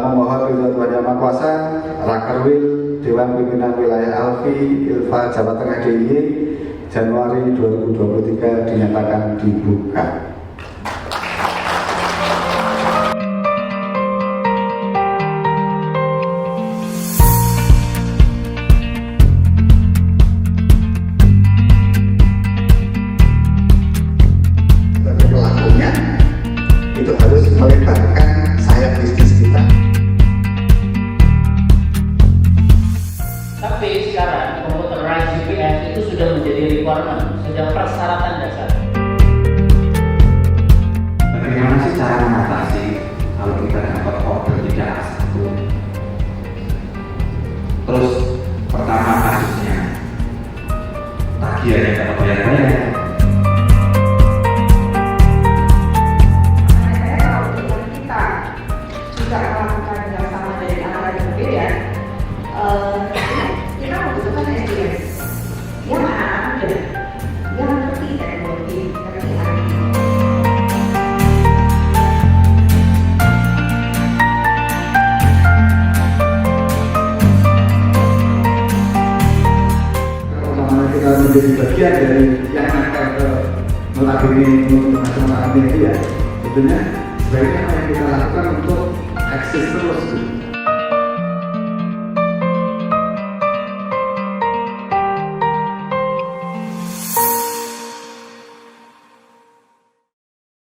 memohon ridho Tuhan Yang Maha Kuasa, Rakerwil Dewan Pimpinan Wilayah Alfi Ilva Jawa Tengah DIY Januari 2023 dinyatakan dibuka. Sebagai pelakunya itu harus melebarkan sayap bisnis kita. Tapi sekarang computerized GPS itu sudah menjadi requirement, sudah persyaratan dasar. Bagaimana sih cara mengatasi kalau kita dapat order tidak satu? Terus pertama kasusnya tagihannya dapat bayar-bayar. Kita melakukan yang sama dari arah yang berbeda, kita membutuhkan SDM yang anak muda, yang ngerti teknologi, ngerti IT. Kalau kita menjadi bagian dari yang akan ke notabene untuk nasional itu ya, tentunya sebaiknya apa yang kita lakukan untuk eksis terus.